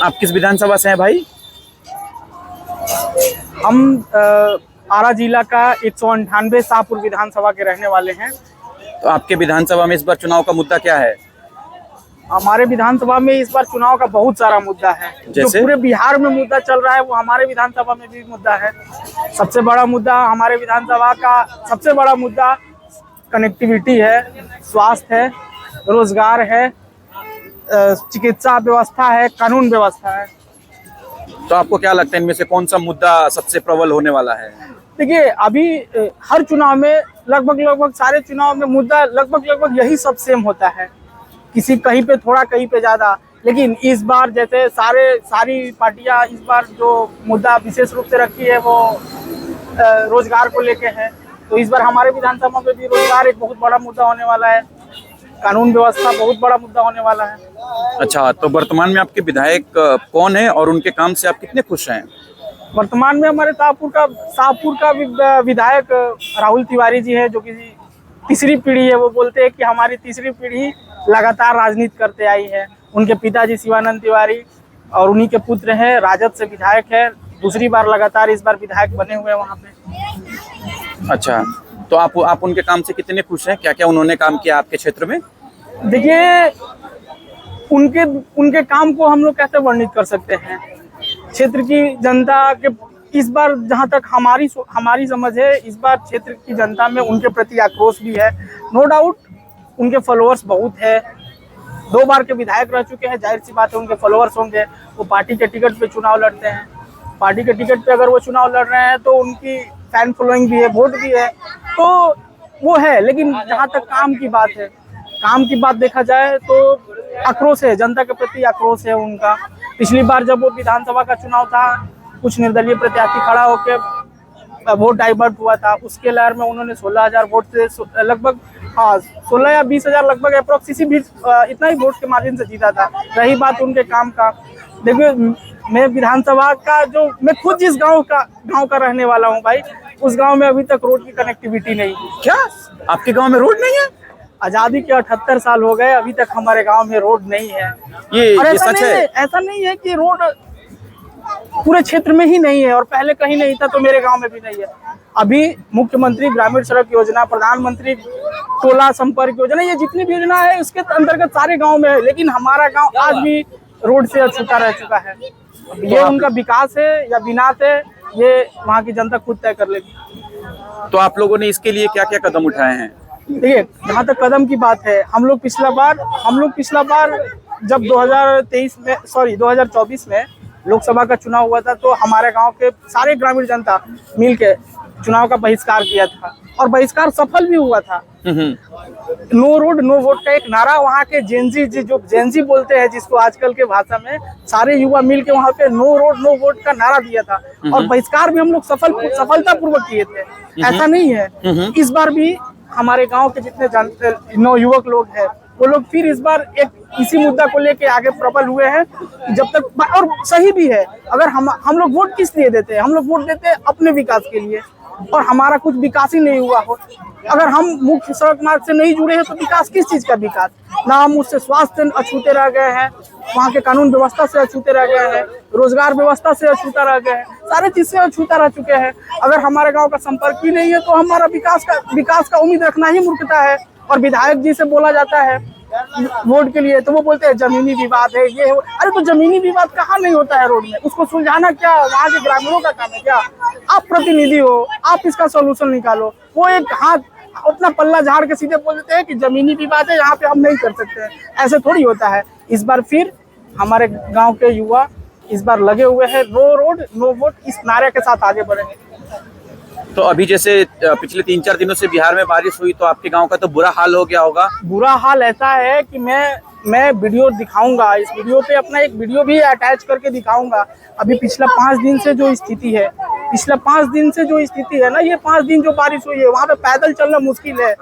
आप किस विधानसभा से हैं भाई? हम आरा जिला का 198 शाहपुर विधानसभा के रहने वाले हैं। तो आपके विधानसभा में इस बार चुनाव का मुद्दा क्या है? हमारे विधानसभा में इस बार चुनाव का बहुत सारा मुद्दा है। जो पूरे बिहार में मुद्दा चल रहा है वो हमारे विधानसभा में भी मुद्दा है। सबसे बड़ा मुद्दा हमारे विधानसभा का सबसे बड़ा मुद्दा कनेक्टिविटी है, स्वास्थ्य है, रोजगार है, चिकित्सा व्यवस्था है, कानून व्यवस्था है। तो आपको क्या लगता है इनमें से कौन सा मुद्दा सबसे प्रबल होने वाला है? देखिए, अभी हर चुनाव में लगभग सारे चुनाव में मुद्दा लगभग यही सब सेम होता है। किसी कहीं पे थोड़ा, कहीं पे ज्यादा। लेकिन इस बार जैसे सारी पार्टियां इस बार जो मुद्दा विशेष रूप से रखी है वो रोजगार को लेके है। तो इस बार हमारे विधानसभा में भी रोजगार एक बहुत बड़ा मुद्दा होने वाला है। कानून व्यवस्था बहुत बड़ा मुद्दा होने वाला है। अच्छा, तो वर्तमान में आपके विधायक कौन है और उनके काम से आप कितने खुश हैं? वर्तमान में हमारे शाहपुर का विधायक राहुल तिवारी जी है, जो कि तीसरी पीढ़ी है। वो बोलते हैं कि हमारी तीसरी पीढ़ी लगातार राजनीति करते आई है। उनके पिताजी शिवानंद तिवारी और उन्हीं के पुत्र हैं, राजद से विधायक है। दूसरी बार लगातार इस बार विधायक बने हुए हैं वहाँ पे। अच्छा, तो आप उनके काम से कितने खुश हैं? क्या क्या उन्होंने काम किया आपके क्षेत्र में? देखिए, उनके काम को हम लोग कैसे वर्णित कर सकते हैं। क्षेत्र की जनता के इस बार, जहां तक हमारी समझ है, इस बार क्षेत्र की जनता में उनके प्रति आक्रोश भी है। नो डाउट उनके फॉलोअर्स बहुत है। 2 बार के विधायक रह चुके हैं, जाहिर सी बात है उनके फॉलोअर्स होंगे। वो पार्टी के टिकट पे चुनाव लड़ते हैं। पार्टी के टिकट पे अगर वो चुनाव लड़ रहे हैं तो उनकी फैन फॉलोइंग भी है, वोट भी है, तो वो है। लेकिन जहाँ तक काम की बात देखा जाए तो आक्रोश है, जनता के प्रति आक्रोश है उनका। पिछली बार जब वो विधानसभा का चुनाव था, कुछ निर्दलीय प्रत्याशी खड़ा होकर वोट डाइवर्ट हुआ था। उसके लहर में उन्होंने 16,000 वोट से लगभग 16 या 20,000 लगभग अप्रोक्स इतना ही वोट के मार्जिन से जीता था। रही बात उनके काम का, देखिए मैं विधानसभा का मैं खुद जिस गांव का रहने वाला हूं भाई, उस गांव में अभी तक रोड की कनेक्टिविटी नहीं। क्या आपके गांव में रोड नहीं है? आजादी के 78 साल हो गए, अभी तक हमारे गांव में रोड नहीं है। ये सच है? ऐसा नहीं है कि रोड पूरे क्षेत्र में ही नहीं है और पहले कहीं नहीं था तो मेरे गांव में भी नहीं है। अभी मुख्यमंत्री ग्रामीण सड़क योजना, प्रधानमंत्री टोला संपर्क योजना, ये जितनी भी योजना है उसके अंतर्गत सारे गांव में है। लेकिन हमारा गांव आज भी रोड से अछूता रह चुका है। ये उनका विकास है या विनाश है, ये वहाँ की जनता खुद तय कर लेगी। तो आप लोगों ने इसके लिए क्या क्या कदम उठाए हैं? देखिए, जहाँ तक कदम की बात है, हम लोग पिछला बार जब 2024 में लोकसभा का चुनाव हुआ था तो हमारे गांव के सारे ग्रामीण जनता मिलके चुनाव का बहिष्कार किया था और बहिष्कार सफल भी हुआ था। नो रोड नो वोट का एक नारा वहाँ के जेनजी बोलते हैं, जिसको आजकल के भाषा में सारे युवा मिलके वहाँ पे नो रोड नो वोट का नारा दिया था और बहिष्कार भी हम लोग सफलता पूर्वक किए थे। ऐसा नहीं है, इस बार भी हमारे गांव के जितने नवयुवक लोग हैं वो लोग फिर इस बार एक इसी मुद्दा को लेके आगे प्रबल हुए हैं। जब तक, और सही भी है, अगर हम लोग वोट किस लिए देते हैं? हम लोग वोट देते हैं अपने विकास के लिए, और हमारा कुछ विकास ही नहीं हुआ हो। अगर हम मुख्य सड़क मार्ग से नहीं जुड़े हैं तो विकास किस चीज का विकास? ना हम उससे स्वास्थ्य अछूते रह गए हैं, वहाँ के कानून व्यवस्था से अछूते रह गए हैं, रोजगार व्यवस्था से अछूता रह गए हैं, सारे चीज से अछूता रह चुके हैं। अगर हमारे गांव का संपर्क ही नहीं है तो हमारा विकास का उम्मीद रखना ही मूर्खता है। और विधायक जी से बोला जाता है वोट के लिए तो वो बोलते हैं जमीनी विवाद है, ये है। अरे तो जमीनी विवाद कहाँ नहीं होता है रोड में? उसको सुलझाना क्या वहाँ के ग्रामीणों का काम है क्या? आप प्रतिनिधि हो, आप इसका सोल्यूशन निकालो। वो एक हाथ अपना पल्ला झाड़ के सीधे बोल देते हैं कि जमीनी विवाद है, यहाँ पे हम नहीं कर सकते हैं। ऐसे थोड़ी होता है। इस बार फिर हमारे गांव के युवा इस बार लगे हुए हैं, नो रोड नो वोट इस नारे के साथ आगे बढ़ेंगे। तो अभी जैसे पिछले 3-4 दिनों से बिहार में बारिश हुई तो आपके गांव का तो बुरा हाल हो गया होगा। बुरा हाल ऐसा है कि मैं वीडियो दिखाऊंगा, इस वीडियो पे अपना एक वीडियो भी अटैच करके दिखाऊंगा। अभी पिछला 5 दिन से जो स्थिति है, ना, ये 5 दिन जो बारिश हुई है, वहाँ पे पैदल चलना मुश्किल है।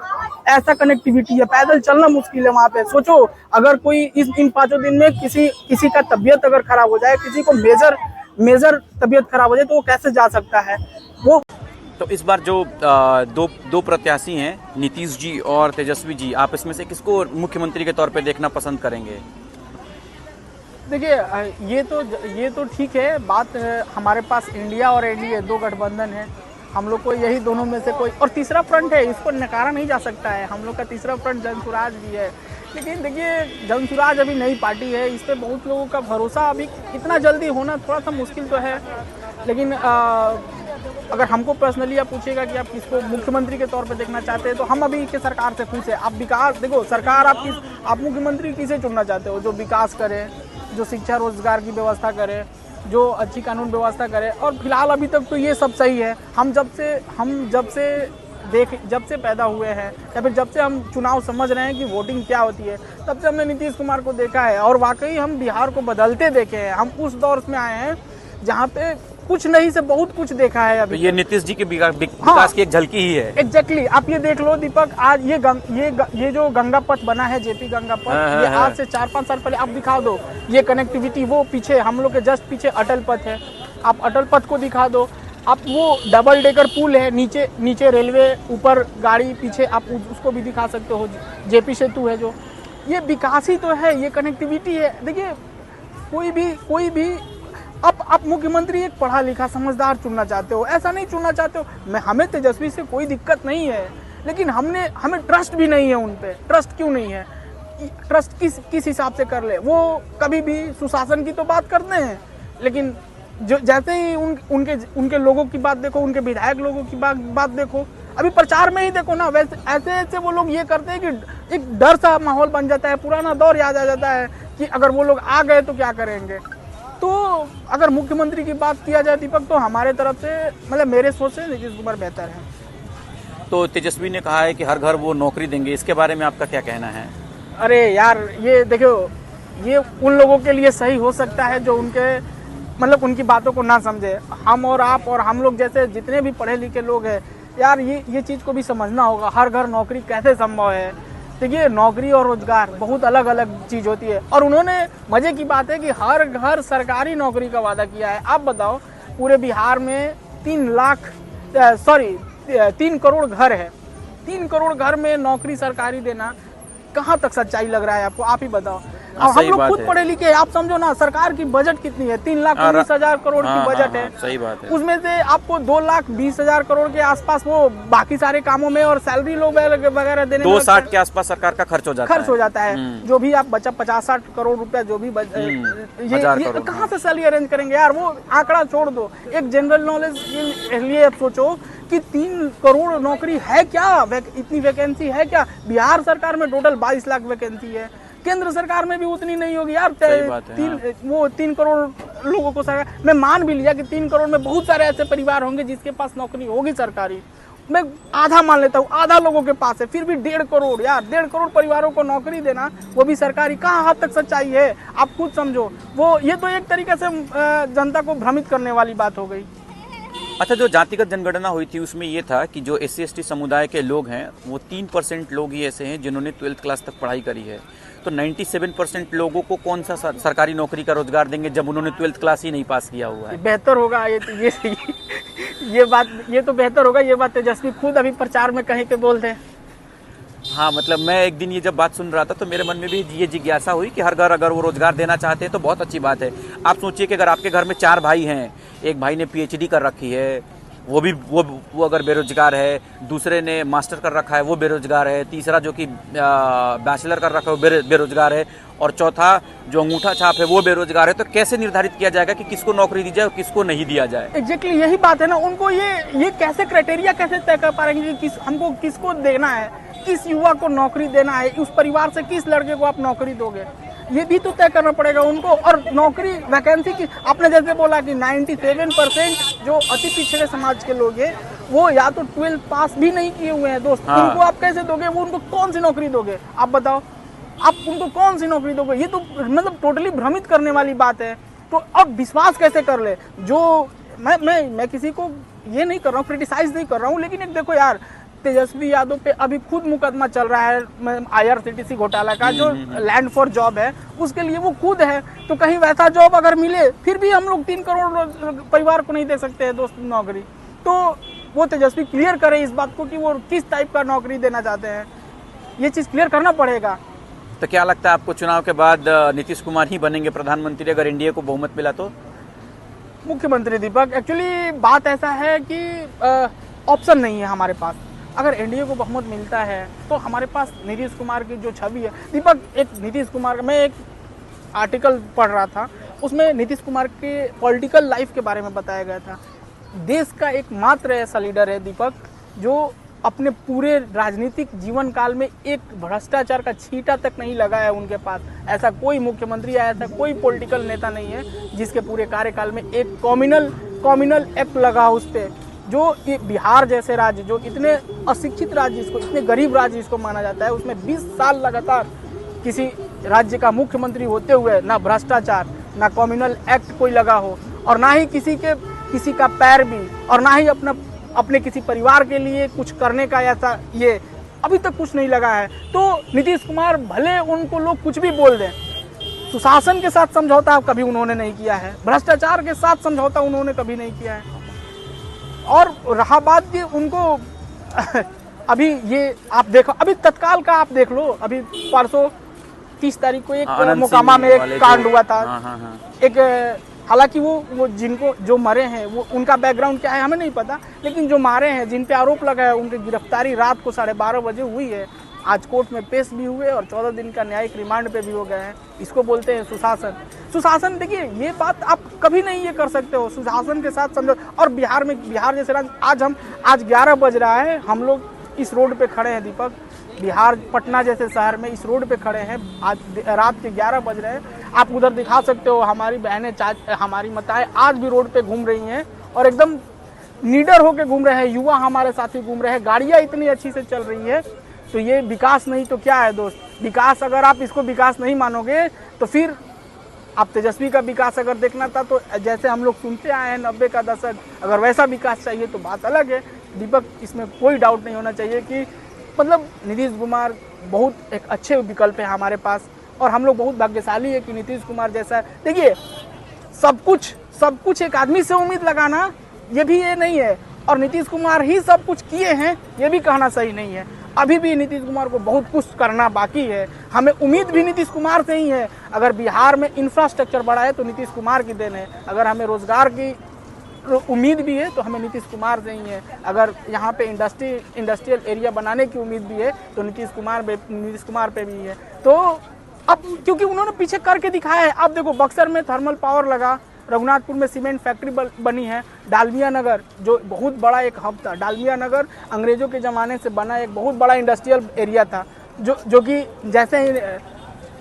ऐसा कनेक्टिविटी है, पैदल चलना मुश्किल है वहाँ पे। सोचो, अगर कोई इन 5 दिन में किसी का तबीयत अगर खराब हो जाए, किसी को मेजर तबीयत खराब हो जाए तो वो कैसे जा सकता है? वो तो इस बार जो दो प्रत्याशी हैं, नीतीश जी और तेजस्वी जी, आप इसमें से किसको मुख्यमंत्री के तौर पे देखना पसंद करेंगे? देखिए ये तो ठीक है बात। हमारे पास इंडिया और एनडीए दो गठबंधन है, हम लोग को यही दोनों में से कोई और तीसरा फ्रंट है, इसको नकारा नहीं जा सकता है। हम लोग का तीसरा फ्रंट जनसुराज भी है, लेकिन देखिए जनसुराज अभी नई पार्टी है, इस पर बहुत लोगों का भरोसा अभी इतना जल्दी होना थोड़ा सा मुश्किल तो है। लेकिन अगर हमको पर्सनली आप पूछिएगा कि आप किसको मुख्यमंत्री के तौर पे देखना चाहते हैं, तो हम अभी के सरकार से खुश है। आप विकास देखो, सरकार आप मुख्यमंत्री किसे चुनना चाहते हो? जो विकास करे, जो शिक्षा रोजगार की व्यवस्था करे, जो अच्छी कानून व्यवस्था करे। और फिलहाल अभी तक तो ये सब सही है। हम जब से पैदा हुए हैं या फिर जब से हम चुनाव समझ रहे हैं कि वोटिंग क्या होती है, तब से हमने नीतीश कुमार को देखा है और वाकई हम बिहार को बदलते देखे हैं। हम उस दौर में आए हैं जहाँ पे कुछ नहीं से बहुत कुछ देखा है। अभी तो ये नीतीश जी के विकास की एक झलकी ही है। एग्जैक्टली आप ये देख लो दीपक, आज ये जो गंगा पथ बना है, जेपी गंगा पथ, ये आज से 4-5 साल पहले आप दिखा दो ये कनेक्टिविटी। वो पीछे हम लोग के जस्ट पीछे अटल पथ है, आप अटल पथ को दिखा दो। आप वो डबल डेकर पुल है, नीचे रेलवे, ऊपर गाड़ी, पीछे आप उसको भी दिखा सकते हो। जेपी सेतु है, जो ये विकास ही तो है, ये कनेक्टिविटी है। देखिए कोई भी आप मुख्यमंत्री एक पढ़ा लिखा समझदार चुनना चाहते हो, ऐसा नहीं चुनना चाहते हो। हमें तेजस्वी से कोई दिक्कत नहीं है, लेकिन हमें ट्रस्ट भी नहीं है उन पे। ट्रस्ट क्यों नहीं है? ट्रस्ट किस हिसाब से कर ले? वो कभी भी सुशासन की तो बात करते हैं, लेकिन जो जैसे ही उनके लोगों की बात देखो, उनके विधायक लोगों की बात देखो, अभी प्रचार में ही देखो ना, वैसे ऐसे वो लोग ये करते हैं कि एक डर सा माहौल बन जाता है, पुराना दौर याद आ जाता है कि अगर वो लोग आ गए तो क्या करेंगे। तो अगर मुख्यमंत्री की बात किया जाए दीपक, तो हमारे तरफ से मतलब मेरे सोच से नीतीश कुमार बेहतर है। तो तेजस्वी ने कहा है कि हर घर वो नौकरी देंगे, इसके बारे में आपका क्या कहना है? अरे यार, ये देखो, ये उन लोगों के लिए सही हो सकता है जो उनकी बातों को ना समझे। हम और आप और हम लोग जैसे जितने भी पढ़े लिखे लोग हैं यार, ये चीज़ को भी समझना होगा। हर घर नौकरी कैसे संभव है? देखिए, नौकरी और रोजगार बहुत अलग अलग चीज़ होती है। और उन्होंने मजे की बात है कि हर घर सरकारी नौकरी का वादा किया है। आप बताओ, पूरे बिहार में 3 करोड़ घर है, 3 करोड़ घर में नौकरी सरकारी देना कहाँ तक सच्चाई लग रहा है आपको? आप ही बताओ। अब हम लोग खुद पढ़े लिखे, आप समझो ना, सरकार की बजट कितनी है? 3,19,000 करोड़ की बजट है। सही बात है। उसमें से आपको 2,20,000 करोड़ के आसपास वो बाकी सारे कामों में और सैलरी लोग वगैरह देने 260 के आसपास सरकार का खर्च हो जाता है। जो भी आप बचा 50-60 करोड़ रुपया जो भी ये कहाँ से सैलरी अरेंज करेंगे यार? वो आंकड़ा छोड़ दो, एक जनरल नॉलेज के लिए आप सोचो कि 3 करोड़ नौकरी है क्या? इतनी वैकेंसी है क्या? बिहार सरकार में टोटल 22 लाख वैकेंसी है, केंद्र सरकार में भी उतनी नहीं होगी यार। 3 करोड़ लोगों को सरकार, मैं मान भी लिया कि 3 करोड़ में बहुत सारे ऐसे परिवार होंगे जिसके पास नौकरी होगी सरकारी, मैं आधा मान लेता हूँ, आधा लोगों के पास है, फिर भी 1.5 करोड़ यार, 1.5 करोड़ परिवारों को नौकरी देना, वो भी सरकारी, कहाँ हद तक सच्चाई है? आप खुद समझो। ये तो एक तरीके से जनता को भ्रमित करने वाली बात हो गई। अच्छा, जो जातिगत जनगणना हुई थी उसमें ये था कि जो SC/ST समुदाय के लोग हैं वो 3% लोग ही ऐसे हैं जिन्होंने 12th क्लास तक पढ़ाई करी है। तो 97% लोगों को कौन सा सरकारी नौकरी का रोजगार देंगे जब उन्होंने 12th क्लास ही नहीं पास किया हुआ है? बेहतर होगा ये तो बेहतर होगा। ये बात तेजस्वी खुद अभी प्रचार में कहीं पे बोलते हैं। हाँ, मतलब मैं एक दिन ये जब बात सुन रहा था तो मेरे मन में भी ये जिज्ञासा हुई कि हर घर अगर वो रोजगार देना चाहते हैं तो बहुत अच्छी बात है। आप सोचिए कि अगर आपके घर में 4 भाई हैं, एक भाई ने PhD कर रखी है, वो अगर बेरोजगार है, दूसरे ने मास्टर कर रखा है, वो बेरोजगार है, तीसरा जो कि बैचलर कर रखा है वो बेरोजगार है, और चौथा जो अंगूठा छाप है वो बेरोजगार है, तो कैसे निर्धारित किया जाएगा कि किसको नौकरी दी जाए और किसको नहीं दिया जाए? एग्जैक्टली यही बात है ना। उनको ये कैसे क्राइटेरिया कैसे तय कर पाएंगे कि हमको किसको देना है, किस युवा को नौकरी देना है, उस परिवार से किस लड़के को आप नौकरी दोगे, ये भी तो तय करना पड़ेगा उनको। और नौकरी वैकेंसी की आपने जैसे बोला कि 97% जो अति पिछड़े समाज के लोग हैं वो या तो 12th पास भी नहीं किए हुए हैं दोस्त। हाँ। उनको आप कैसे दोगे? वो उनको कौन सी नौकरी दोगे? आप बताओ, आप उनको कौन सी नौकरी दोगे? ये तो मतलब टोटली भ्रमित करने वाली बात है। तो अब विश्वास कैसे कर ले? जो मैं किसी को ये नहीं कर रहा हूँ, क्रिटिसाइज नहीं कर रहा हूँ, लेकिन एक देखो यार, तेजस्वी यादव पे अभी खुद मुकदमा चल रहा है IRCTC घोटाला का, जो लैंड फॉर जॉब है उसके लिए वो खुद है। तो कहीं वैसा जॉब अगर मिले, फिर भी हम लोग 3 करोड़ परिवार को नहीं दे सकते हैं दोस्त नौकरी। तो वो तेजस्वी क्लियर करे इस बात को कि वो किस टाइप का नौकरी देना चाहते हैं, ये चीज़ क्लियर करना पड़ेगा। तो क्या लगता है आपको चुनाव के बाद नीतीश कुमार ही बनेंगे प्रधानमंत्री अगर एनडीए को बहुमत मिला तो? मुख्यमंत्री दीपक, एक्चुअली बात ऐसा है कि ऑप्शन नहीं है हमारे पास। अगर एनडीए को बहुमत मिलता है तो हमारे पास नीतीश कुमार की जो छवि है दीपक, एक नीतीश कुमार, मैं एक आर्टिकल पढ़ रहा था, उसमें नीतीश कुमार के पॉलिटिकल लाइफ के बारे में बताया गया था। देश का एकमात्र ऐसा लीडर है दीपक जो अपने पूरे राजनीतिक जीवन काल में एक भ्रष्टाचार का छींटा तक नहीं लगा है उनके पास। ऐसा कोई मुख्यमंत्री या ऐसा कोई पॉलिटिकल नेता नहीं है जिसके पूरे कार्यकाल में एक कॉम्युनल एक्ट लगा उस पर। जो ये बिहार जैसे राज्य, जो इतने अशिक्षित राज्य, इसको इतने गरीब राज्य इसको माना जाता है, उसमें 20 साल लगातार किसी राज्य का मुख्यमंत्री होते हुए ना भ्रष्टाचार, ना कॉम्युनल एक्ट कोई लगा हो, और ना ही किसी का पैर भी, और ना ही अपने किसी परिवार के लिए कुछ करने का ऐसा ये अभी तक कुछ नहीं लगा है। तो नीतीश कुमार भले उनको लोग कुछ भी बोल दें, सुशासन के साथ समझौता कभी उन्होंने नहीं किया है, भ्रष्टाचार के साथ समझौता उन्होंने कभी नहीं किया है। और रहा बात कि उनको अभी ये आप देखो, अभी तत्काल का आप देख लो, अभी परसों 30 तारीख को एक मोकामा में एक कांड हुआ था। एक हालांकि वो जिनको जो मरे हैं वो उनका बैकग्राउंड क्या है हमें नहीं पता, लेकिन जो मारे हैं, जिन पे आरोप लगा है, उनकी गिरफ्तारी रात को 12:30 बजे हुई है। आज कोर्ट में पेश भी हुए और 14 दिन का न्यायिक रिमांड पे भी हो गए हैं। इसको बोलते हैं सुशासन। देखिए, ये बात आप कभी नहीं ये कर सकते हो, सुशासन के साथ समझो। और बिहार जैसे राज्य, आज 11 बज रहा है, हम लोग इस रोड पे खड़े हैं दीपक, बिहार पटना जैसे शहर में इस रोड पे खड़े हैं, आज रात के 11 बज रहे हैं। आप उधर दिखा सकते हो, हमारी बहनें, हमारी माताएं आज भी रोड पे घूम रही हैं और एकदम निडर होकर घूम रहे हैं। युवा हमारे साथी घूम रहे हैं, गाड़ियां इतनी अच्छी से चल रही है। तो ये विकास नहीं तो क्या है दोस्त? विकास, अगर आप इसको विकास नहीं मानोगे तो फिर आप तेजस्वी का विकास अगर देखना था तो जैसे हम लोग सुनते आए हैं 90 का दशक, अगर वैसा विकास चाहिए तो बात अलग है दीपक। इसमें कोई डाउट नहीं होना चाहिए कि मतलब नीतीश कुमार बहुत एक अच्छे विकल्प है हमारे पास, और हम लोग बहुत भाग्यशाली है कि नीतीश कुमार जैसा, देखिए सब कुछ एक आदमी से उम्मीद लगाना ये भी ये नहीं है, और नीतीश कुमार ही सब कुछ किए हैं ये भी कहना सही नहीं है। अभी भी नीतीश कुमार को बहुत कुछ करना बाकी है, हमें उम्मीद भी नीतीश कुमार से ही है। अगर बिहार में इंफ्रास्ट्रक्चर बढ़ा है तो नीतीश कुमार की देन है, अगर हमें रोजगार की उम्मीद भी है तो हमें नीतीश कुमार से ही है, अगर यहाँ पे इंडस्ट्रियल एरिया बनाने की उम्मीद भी है तो नीतीश कुमार पे भी है। तो अब क्योंकि उन्होंने पीछे करके दिखाया है, अब देखो बक्सर में थर्मल पावर लगा, रघुनाथपुर में सीमेंट फैक्ट्री बनी है, डालमिया नगर जो बहुत बड़ा एक हब था, डालमिया नगर अंग्रेजों के ज़माने से बना एक बहुत बड़ा इंडस्ट्रियल एरिया था, जो कि जैसे ही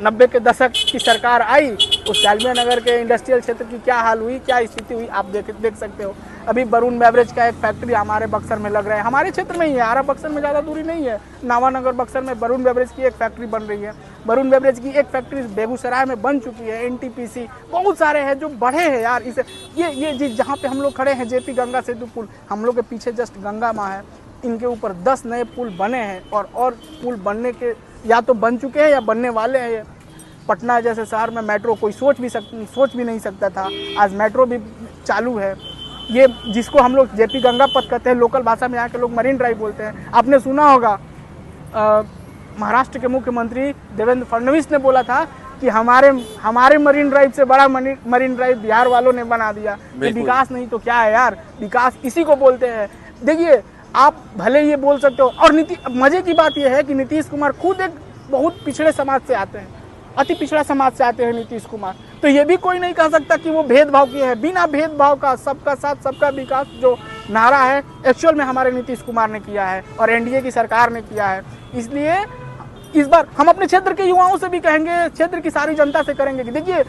90 के दशक की सरकार आई, उस डालमिया नगर के इंडस्ट्रियल क्षेत्र की क्या हाल हुई, क्या स्थिति हुई आप देख सकते हो। अभी वरुण बेवरेज का एक फैक्ट्री हमारे बक्सर में लग रहा है, हमारे क्षेत्र में ही है, आरा बक्सर में ज़्यादा दूरी नहीं है, नावानगर बक्सर में वरुण बेवरेज की एक फैक्ट्री बन रही है। वरुण बेवरेज की एक फैक्ट्री बेगूसराय में बन चुकी है, एनटीपीसी, बहुत सारे हैं जो बढ़े हैं यार। इसे ये जिस जहाँ पे हम लोग खड़े हैं, जेपी गंगा सेतु पुल, हम लोग के पीछे जस्ट गंगा माँ है, इनके ऊपर 10 नए पुल बने हैं, और पुल बनने के या तो बन चुके हैं या बनने वाले हैं। पटना जैसे शहर में मेट्रो कोई सोच भी नहीं सकता था, आज मेट्रो भी चालू है। ये जिसको हम लोग जेपी गंगा पथ कहते हैं, लोकल भाषा में यहाँ के लोग मरीन ड्राइव बोलते हैं। आपने सुना होगा महाराष्ट्र के मुख्यमंत्री देवेंद्र फडणवीस ने बोला था कि हमारे मरीन ड्राइव से बड़ा मरीन ड्राइव बिहार वालों ने बना दिया। ये विकास नहीं तो क्या है यार? विकास इसी को बोलते हैं। देखिए, आप भले ये बोल सकते हो, और मजे की बात यह है कि नीतीश कुमार खुद एक बहुत पिछड़े समाज से आते हैं, अति पिछड़ा समाज से आते हैं नीतीश कुमार। तो ये भी कोई नहीं कह सकता कि वो भेदभाव किए हैं। बिना भेदभाव का सबका साथ सबका विकास जो नारा है, एक्चुअल में हमारे नीतीश कुमार ने किया है और एनडीए की सरकार ने किया है। इसलिए इस बार हम अपने क्षेत्र के युवाओं से भी कहेंगे, क्षेत्र की सारी जनता से करेंगे कि देखिए,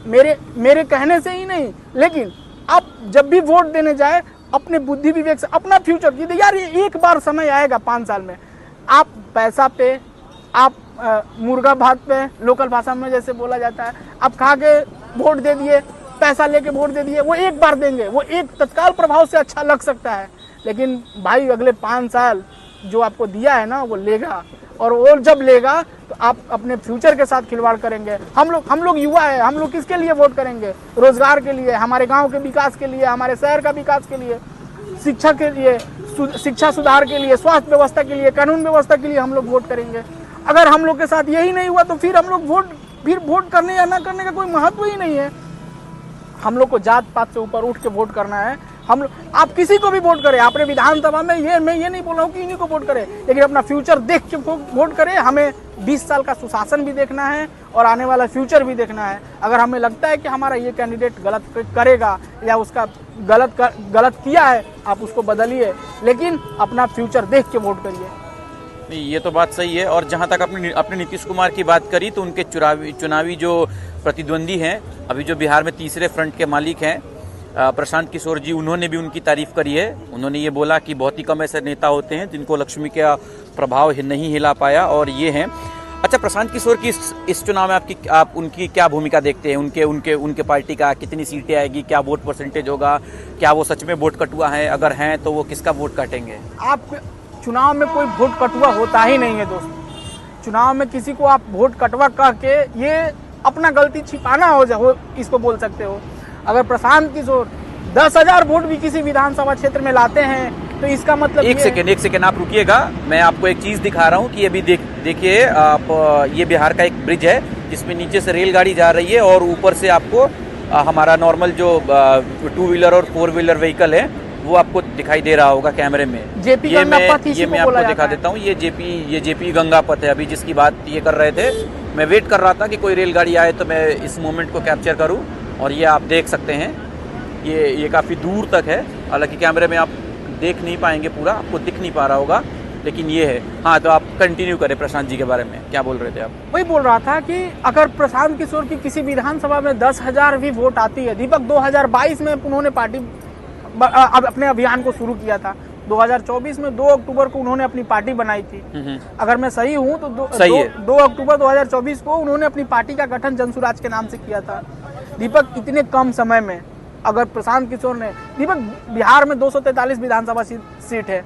मेरे कहने से ही नहीं, लेकिन आप जब भी वोट देने जाए अपने बुद्धि विवेक से अपना फ्यूचर की, यार ये एक बार समय आएगा 5 साल में, आप पैसा पे, आप मुर्गा भात पे, लोकल भाषा में जैसे बोला जाता है, आप खा के वोट दे दिए, पैसा लेके वोट दे दिए, वो एक बार देंगे, वो एक तत्काल प्रभाव से अच्छा लग सकता है, लेकिन भाई अगले 5 साल जो आपको दिया है ना वो लेगा, और वो जब लेगा तो आप अपने फ्यूचर के साथ खिलवाड़ करेंगे। हम लोग युवा है, हम लोग किसके लिए वोट करेंगे? रोजगार के लिए, हमारे गांव के विकास के लिए, हमारे शहर का विकास के लिए, शिक्षा के लिए, शिक्षा सुधार के लिए, स्वास्थ्य व्यवस्था के लिए, कानून व्यवस्था के लिए हम लोग वोट करेंगे। अगर हम लोग के साथ यही नहीं हुआ तो फिर हम लोग वोट करने या ना करने का कोई महत्व ही नहीं है। हम लोग को जात पात से ऊपर उठ के वोट करना है। आप किसी को भी वोट करें, आपने विधानसभा में मैं ये नहीं बोल रहा हूँ कि इन्हीं को वोट करें, लेकिन अपना फ्यूचर देख के वोट करें। हमें 20 साल का सुशासन भी देखना है और आने वाला फ्यूचर भी देखना है। अगर हमें लगता है कि हमारा ये कैंडिडेट गलत करेगा या उसका गलत किया है, आप उसको बदलिए, लेकिन अपना फ्यूचर देख के वोट करिए। नहीं, ये तो बात सही है। और जहाँ तक अपने नीतीश कुमार की बात करी तो उनके चुनावी जो प्रतिद्वंदी हैं, अभी जो बिहार में तीसरे फ्रंट के मालिक हैं प्रशांत किशोर जी, उन्होंने भी उनकी तारीफ करी है। उन्होंने ये बोला कि बहुत ही कम ऐसे नेता होते हैं जिनको लक्ष्मी का प्रभाव नहीं हिला पाया, और ये हैं। अच्छा, प्रशांत किशोर की इस चुनाव में आप उनकी क्या भूमिका देखते हैं? उनके पार्टी का कितनी सीटें आएगी, क्या वोट परसेंटेज होगा, क्या वो सच में वोट कटुआ है? अगर हैं तो वो किसका वोट काटेंगे? आप चुनाव में कोई वोट कटुआ होता ही नहीं है दोस्तों। चुनाव में किसी को आप वोट कटवा कह के ये अपना गलती छिपाना हो इसको बोल सकते हो। अगर प्रशांत किशोर 10,000 वोट भी किसी विधानसभा क्षेत्र में लाते हैं तो इसका मतलब एक सेकेंड आप रुकिएगा, मैं आपको एक चीज दिखा रहा हूँ कि अभी देखिए आप, ये बिहार का एक ब्रिज है जिसमें नीचे से रेलगाड़ी जा रही है और ऊपर से आपको हमारा नॉर्मल जो 2 व्हीलर और 4 व्हीलर व्हीकल है वो आपको दिखाई दे रहा होगा कैमरे में। ये मैं आपको दिखा देता हूँ। ये जेपी गंगा पथ है। अभी जिसकी बात ये कर रहे थे, मैं वेट कर रहा था कि कोई रेलगाड़ी आए तो मैं इस मोमेंट को कैप्चर करूँ, और ये आप देख सकते हैं। ये काफ़ी दूर तक है, हालांकि कैमरे में आप देख नहीं पाएंगे, पूरा आपको दिख नहीं पा रहा होगा, लेकिन ये है। हाँ, तो आप कंटिन्यू करें प्रशांत जी के बारे में, क्या बोल रहे थे आप? वही बोल रहा था कि अगर प्रशांत किशोर की किसी विधानसभा में 10,000 भी वोट आती है। दीपक 2022 में उन्होंने पार्टी अपने अभियान को शुरू किया था। 2024 में 2 अक्टूबर को उन्होंने अपनी पार्टी बनाई थी। अगर मैं सही हूँ तो 2 अक्टूबर 2024 को उन्होंने अपनी पार्टी का गठन जनसुराज के नाम से किया था। दीपक इतने कम समय में, अगर प्रशांत किशोर ने, दीपक बिहार में 243 विधानसभा सीट है,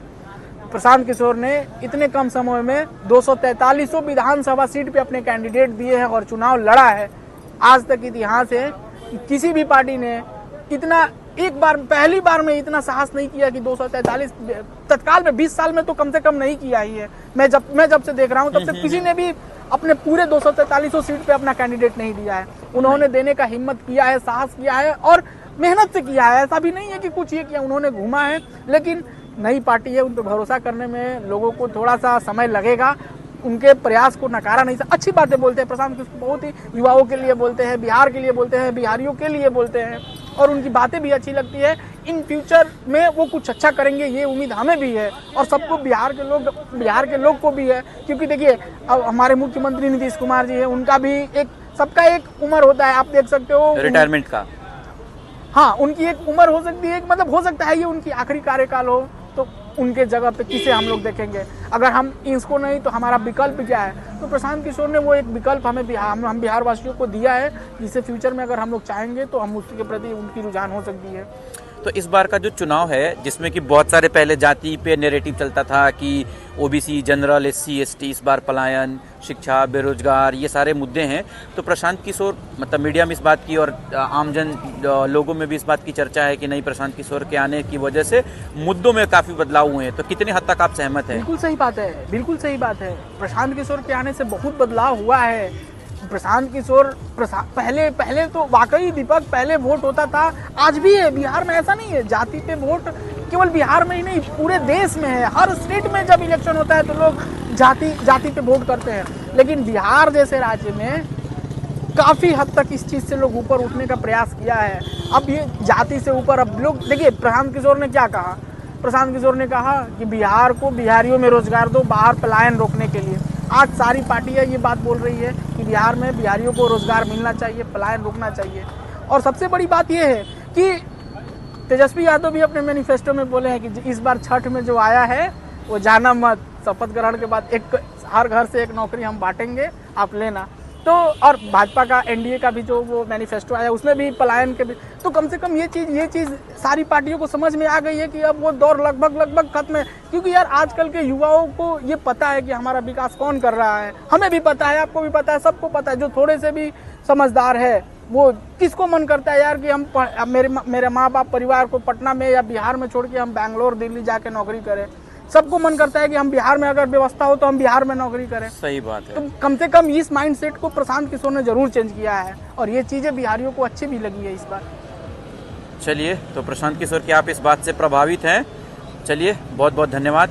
प्रशांत किशोर ने इतने कम समय में 243 विधानसभा सीट पे अपने कैंडिडेट दिए हैं और चुनाव लड़ा है। आज तक इतिहास है कि किसी भी पार्टी ने इतना पहली बार में इतना साहस नहीं किया कि 243 तत्काल में 20 साल में तो कम से कम नहीं किया ही है। मैं जब से देख रहा हूँ तब से किसी ने भी अपने पूरे 243 सीट पे अपना कैंडिडेट नहीं दिया है। उन्होंने देने का हिम्मत किया है, साहस किया है और मेहनत से किया है। ऐसा भी नहीं है कि कुछ ये किया, उन्होंने घूमा है। लेकिन नई पार्टी है, उन पर भरोसा करने में लोगों को थोड़ा सा समय लगेगा। उनके प्रयास को नकारा नहीं सकता। अच्छी बातें बोलते हैं प्रशांत किशोर, बहुत ही युवाओं के लिए बोलते हैं, बिहार के लिए बोलते हैं, बिहारियों के लिए बोलते हैं, और उनकी बातें भी अच्छी लगती है। इन फ्यूचर में वो कुछ अच्छा करेंगे, ये उम्मीद हमें भी है और सबको, बिहार के लोग को भी है। क्योंकि देखिए, अब हमारे मुख्यमंत्री नीतीश कुमार जी है, उनका भी सबका एक उम्र होता है, आप देख सकते हो रिटायरमेंट का। हाँ, उनकी एक उम्र हो सकती है, मतलब हो सकता है ये उनकी आखिरी कार्यकाल हो, तो उनके जगह पे किसे हम लोग देखेंगे? अगर हम इसको नहीं तो हमारा विकल्प क्या है? तो प्रशांत किशोर ने वो एक विकल्प हम बिहार वासियों को दिया है, जिससे फ्यूचर में अगर हम लोग चाहेंगे तो हम उसके प्रति उनकी रुझान हो सकती है। तो इस बार का जो चुनाव है, जिसमें कि बहुत सारे पहले जाति पे नैरेटिव चलता था कि ओबीसी, जनरल, एससी, एसटी, इस बार पलायन, शिक्षा, बेरोजगार, ये सारे मुद्दे हैं। तो प्रशांत किशोर, मतलब मीडिया में इस बात की और आमजन लोगों में भी इस बात की चर्चा है कि नहीं, प्रशांत किशोर के आने की वजह से मुद्दों में काफ़ी बदलाव हुए हैं। तो कितने हद तक आप सहमत हैं? बिल्कुल सही बात है, बिल्कुल सही बात है। प्रशांत किशोर के आने से बहुत बदलाव हुआ है। प्रशांत किशोर पहले तो वाकई दीपक, पहले वोट होता था, आज भी है बिहार में। ऐसा नहीं है, जाति पे वोट केवल बिहार में ही नहीं, पूरे देश में है। हर स्टेट में जब इलेक्शन होता है तो लोग जाति पे वोट करते हैं। लेकिन बिहार जैसे राज्य में काफ़ी हद तक इस चीज़ से लोग ऊपर उठने का प्रयास किया है। अब ये जाति से ऊपर, अब लोग देखिए, प्रशांत किशोर ने क्या कहा? प्रशांत किशोर ने कहा कि बिहार को, बिहारियों में रोजगार दो, बाहर पलायन रोकने के लिए। आज सारी पार्टियां ये बात बोल रही है कि बिहार में बिहारियों को रोजगार मिलना चाहिए, पलायन रोकना चाहिए। और सबसे बड़ी बात ये है कि तेजस्वी यादव भी अपने मैनिफेस्टो में बोले हैं कि इस बार छठ में जो आया है वो जाना मत, शपथ ग्रहण के बाद हर घर से एक नौकरी हम बांटेंगे, आप लेना। तो और भाजपा का, एनडीए का भी जो वो मैनिफेस्टो आया उसमें भी पलायन के भी, तो कम से कम ये चीज़ सारी पार्टियों को समझ में आ गई है कि अब वो दौर लगभग खत्म है। क्योंकि यार आजकल के युवाओं को ये पता है कि हमारा विकास कौन कर रहा है। हमें भी पता है, आपको भी पता है, सबको पता है। जो थोड़े से भी समझदार है, वो किसको मन करता है यार कि हम मेरे माँ बाप परिवार को पटना में या बिहार में छोड़ के हम बैंगलोर, दिल्ली जाके नौकरी करें? सबको मन करता है कि हम बिहार में अगर व्यवस्था हो तो हम बिहार में नौकरी करें। सही बात है। तो कम से कम इस माइंडसेट को प्रशांत किशोर ने जरूर चेंज किया है और ये चीजें बिहारियों को अच्छी भी लगी है इस बार। चलिए, तो प्रशांत किशोर की आप इस बात से प्रभावित हैं। चलिए, बहुत बहुत धन्यवाद।